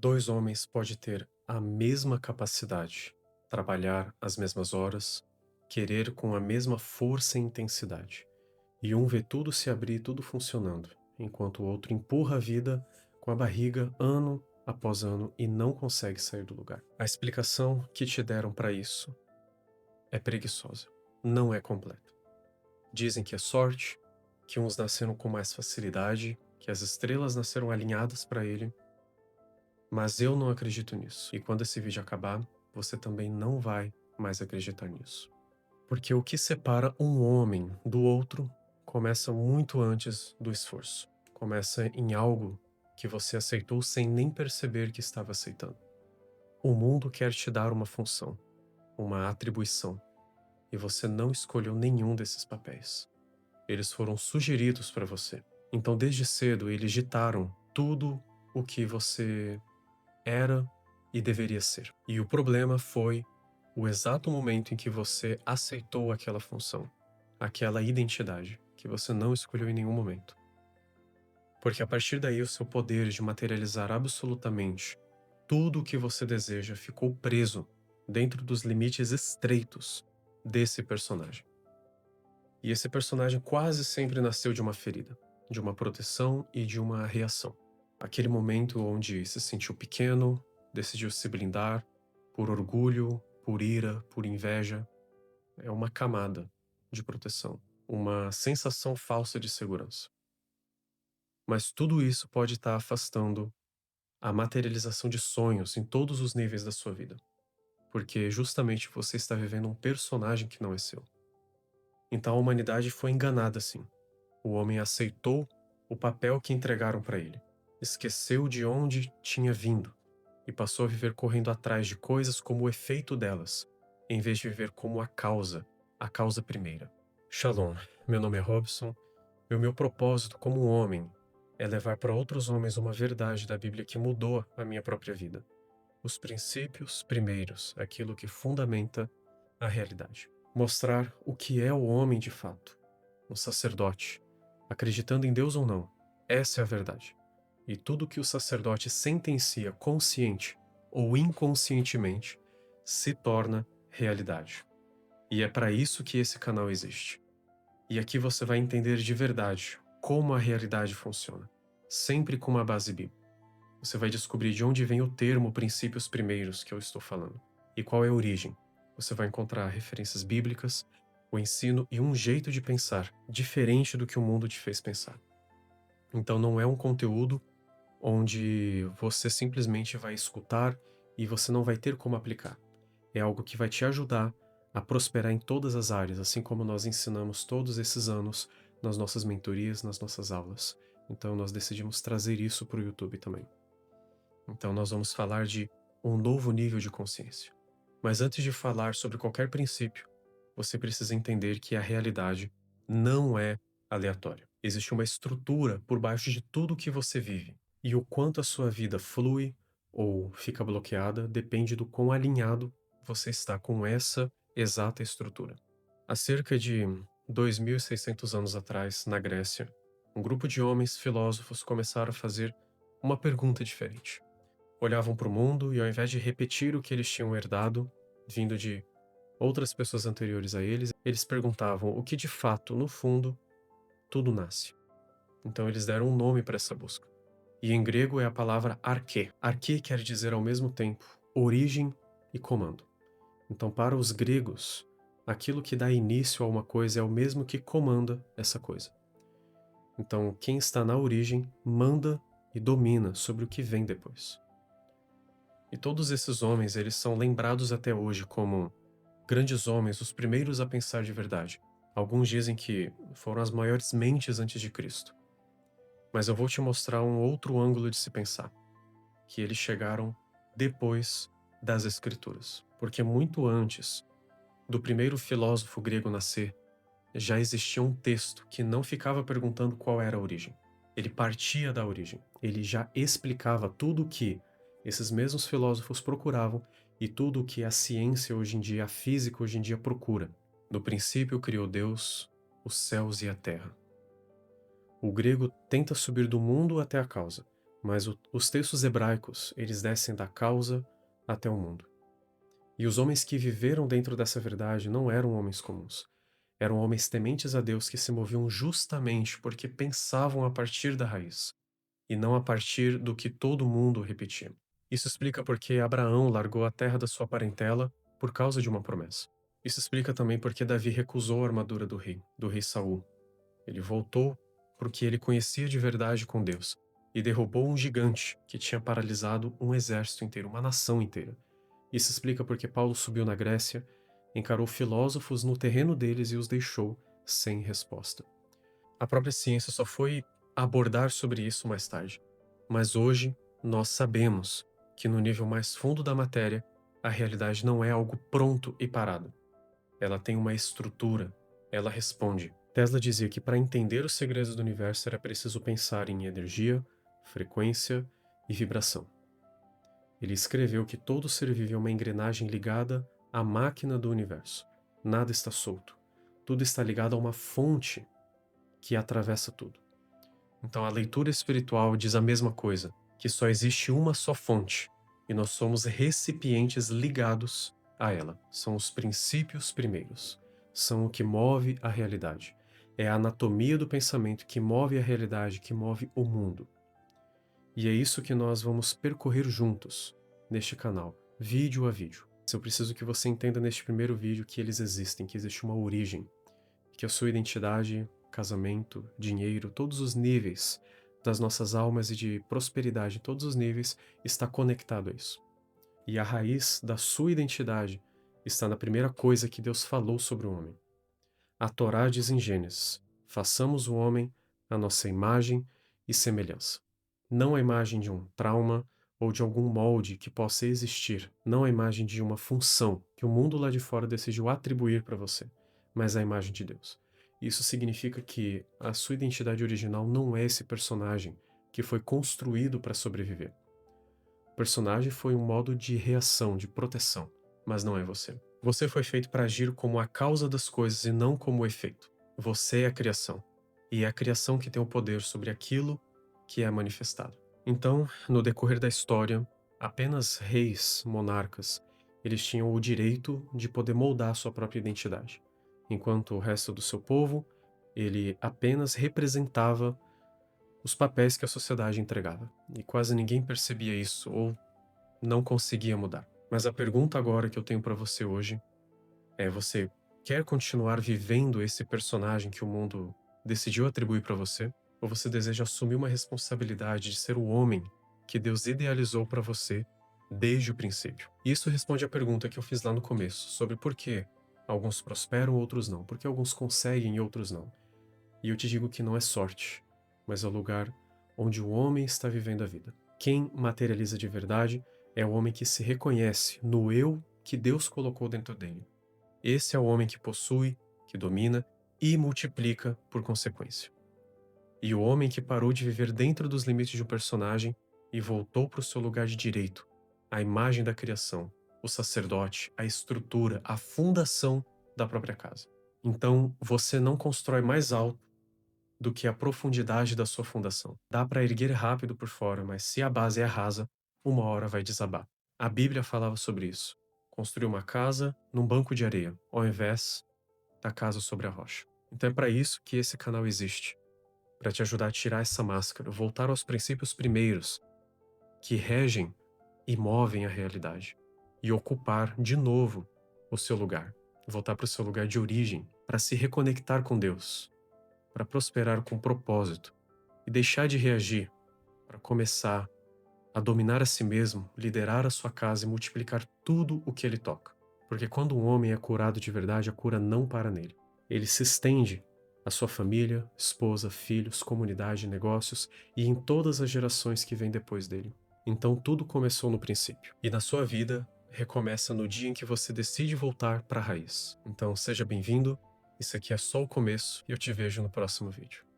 Dois homens podem ter a mesma capacidade, trabalhar as mesmas horas, querer com a mesma força e intensidade. E um vê tudo se abrir, tudo funcionando, enquanto o outro empurra a vida com a barriga ano após ano e não consegue sair do lugar. A explicação que te deram para isso é preguiçosa, não é completa. Dizem que é sorte, que uns nasceram com mais facilidade, que as estrelas nasceram alinhadas para ele, mas eu não acredito nisso. E quando esse vídeo acabar, você também não vai mais acreditar nisso. Porque o que separa um homem do outro começa muito antes do esforço. Começa em algo que você aceitou sem nem perceber que estava aceitando. O mundo quer te dar uma função, uma atribuição, e você não escolheu nenhum desses papéis. Eles foram sugeridos para você. Então, desde cedo, eles ditaram tudo o que você era e deveria ser. E o problema foi o exato momento em que você aceitou aquela função, aquela identidade, que você não escolheu em nenhum momento. Porque a partir daí o seu poder de materializar absolutamente tudo o que você deseja ficou preso dentro dos limites estreitos desse personagem. E esse personagem quase sempre nasceu de uma ferida, de uma proteção e de uma reação. Aquele momento onde se sentiu pequeno, decidiu se blindar por orgulho, por ira, por inveja. É uma camada de proteção, uma sensação falsa de segurança. Mas tudo isso pode estar afastando a materialização de sonhos em todos os níveis da sua vida, porque justamente você está vivendo um personagem que não é seu. Então a humanidade foi enganada assim. O homem aceitou o papel que entregaram para ele, esqueceu de onde tinha vindo e passou a viver correndo atrás de coisas como o efeito delas, em vez de viver como a causa primeira. Shalom, meu nome é Robson e o meu propósito como homem é levar para outros homens uma verdade da Bíblia que mudou a minha própria vida. Os princípios primeiros, aquilo que fundamenta a realidade. Mostrar o que é o homem de fato, um sacerdote, acreditando em Deus ou não. Essa é a verdade. E tudo que o sacerdote sentencia consciente ou inconscientemente se torna realidade. E é para isso que esse canal existe. E aqui você vai entender de verdade como a realidade funciona, sempre com uma base bíblica. Você vai descobrir de onde vem o termo princípios primeiros que eu estou falando e qual é a origem. Você vai encontrar referências bíblicas, o ensino e um jeito de pensar diferente do que o mundo te fez pensar. Então não é um conteúdo onde você simplesmente vai escutar e você não vai ter como aplicar. É algo que vai te ajudar a prosperar em todas as áreas, assim como nós ensinamos todos esses anos nas nossas mentorias, nas nossas aulas. Então nós decidimos trazer isso para o YouTube também. Então nós vamos falar de um novo nível de consciência. Mas antes de falar sobre qualquer princípio, você precisa entender que a realidade não é aleatória. Existe uma estrutura por baixo de tudo que você vive. E o quanto a sua vida flui ou fica bloqueada depende do quão alinhado você está com essa exata estrutura. Há cerca de 2.600 anos atrás, na Grécia, um grupo de homens filósofos começaram a fazer uma pergunta diferente. Olhavam para o mundo e, ao invés de repetir o que eles tinham herdado, vindo de outras pessoas anteriores a eles, eles perguntavam o que de fato, no fundo, tudo nasce. Então eles deram um nome para essa busca. E em grego é a palavra arquê. Arquê quer dizer ao mesmo tempo origem e comando. Então, para os gregos, aquilo que dá início a uma coisa é o mesmo que comanda essa coisa. Então, quem está na origem manda e domina sobre o que vem depois. E todos esses homens, eles são lembrados até hoje como grandes homens, os primeiros a pensar de verdade. Alguns dizem que foram as maiores mentes antes de Cristo. Mas eu vou te mostrar um outro ângulo de se pensar, que eles chegaram depois das Escrituras. Porque muito antes do primeiro filósofo grego nascer, já existia um texto que não ficava perguntando qual era a origem. Ele partia da origem. Ele já explicava tudo o que esses mesmos filósofos procuravam e tudo o que a ciência hoje em dia, a física hoje em dia procura. No princípio criou Deus os céus e a terra. O grego tenta subir do mundo até a causa, Mas os textos hebraicos, eles descem da causa até o mundo. E os homens que viveram dentro dessa verdade não eram homens comuns. Eram homens tementes a Deus que se moviam justamente porque pensavam a partir da raiz, e não a partir do que todo mundo repetia. Isso explica porque Abraão largou a terra da sua parentela por causa de uma promessa. Isso explica também porque Davi recusou a armadura do rei Saul. Ele voltou porque ele conhecia de verdade com Deus e derrubou um gigante que tinha paralisado um exército inteiro, uma nação inteira. Isso explica porque Paulo subiu na Grécia, encarou filósofos no terreno deles e os deixou sem resposta. A própria ciência só foi abordar sobre isso mais tarde. Mas hoje nós sabemos que no nível mais fundo da matéria, a realidade não é algo pronto e parado. Ela tem uma estrutura, ela responde. Tesla dizia que para entender os segredos do universo era preciso pensar em energia, frequência e vibração. Ele escreveu que todo ser vivo é uma engrenagem ligada à máquina do universo. Nada está solto. Tudo está ligado a uma fonte que atravessa tudo. Então a leitura espiritual diz a mesma coisa, que só existe uma só fonte, e nós somos recipientes ligados a ela. São os princípios primeiros. São o que move a realidade. É a anatomia do pensamento que move a realidade, que move o mundo. E é isso que nós vamos percorrer juntos neste canal, vídeo a vídeo. Eu preciso que você entenda neste primeiro vídeo que eles existem, que existe uma origem, que a sua identidade, casamento, dinheiro, todos os níveis das nossas almas e de prosperidade, todos os níveis, está conectado a isso. E a raiz da sua identidade está na primeira coisa que Deus falou sobre o homem. A Torá diz em Gênesis: façamos o homem à nossa imagem e semelhança. Não a imagem de um trauma ou de algum molde que possa existir, não a imagem de uma função que o mundo lá de fora decidiu atribuir para você, mas a imagem de Deus. Isso significa que a sua identidade original não é esse personagem que foi construído para sobreviver. O personagem foi um modo de reação, de proteção, mas não é você. Você foi feito para agir como a causa das coisas e não como o efeito. Você é a criação, e é a criação que tem o poder sobre aquilo que é manifestado. Então, no decorrer da história, apenas reis, monarcas, eles tinham o direito de poder moldar a sua própria identidade, enquanto o resto do seu povo, ele apenas representava os papéis que a sociedade entregava. E quase ninguém percebia isso ou não conseguia mudar. Mas a pergunta agora que eu tenho para você hoje é: você quer continuar vivendo esse personagem que o mundo decidiu atribuir para você? Ou você deseja assumir uma responsabilidade de ser o homem que Deus idealizou para você desde o princípio? Isso responde à pergunta que eu fiz lá no começo, sobre por que alguns prosperam, outros não. Por que alguns conseguem e outros não? E eu te digo que não é sorte, mas é o lugar onde o homem está vivendo a vida. Quem materializa de verdade é o homem que se reconhece no eu que Deus colocou dentro dele. Esse é o homem que possui, que domina e multiplica por consequência. E o homem que parou de viver dentro dos limites de um personagem e voltou para o seu lugar de direito, a imagem da criação, o sacerdote, a estrutura, a fundação da própria casa. Então, você não constrói mais alto do que a profundidade da sua fundação. Dá para erguer rápido por fora, mas se a base é rasa, uma hora vai desabar. A Bíblia falava sobre isso. Construir uma casa num banco de areia, ao invés da casa sobre a rocha. Então é para isso que esse canal existe, para te ajudar a tirar essa máscara, voltar aos princípios primeiros que regem e movem a realidade e ocupar de novo o seu lugar, voltar para o seu lugar de origem, para se reconectar com Deus, para prosperar com propósito e deixar de reagir, para começar a dominar a si mesmo, liderar a sua casa e multiplicar tudo o que ele toca. Porque quando um homem é curado de verdade, a cura não para nele. Ele se estende à sua família, esposa, filhos, comunidade, negócios e em todas as gerações que vêm depois dele. Então tudo começou no princípio. E na sua vida, recomeça no dia em que você decide voltar para a raiz. Então seja bem-vindo, isso aqui é só o começo e eu te vejo no próximo vídeo.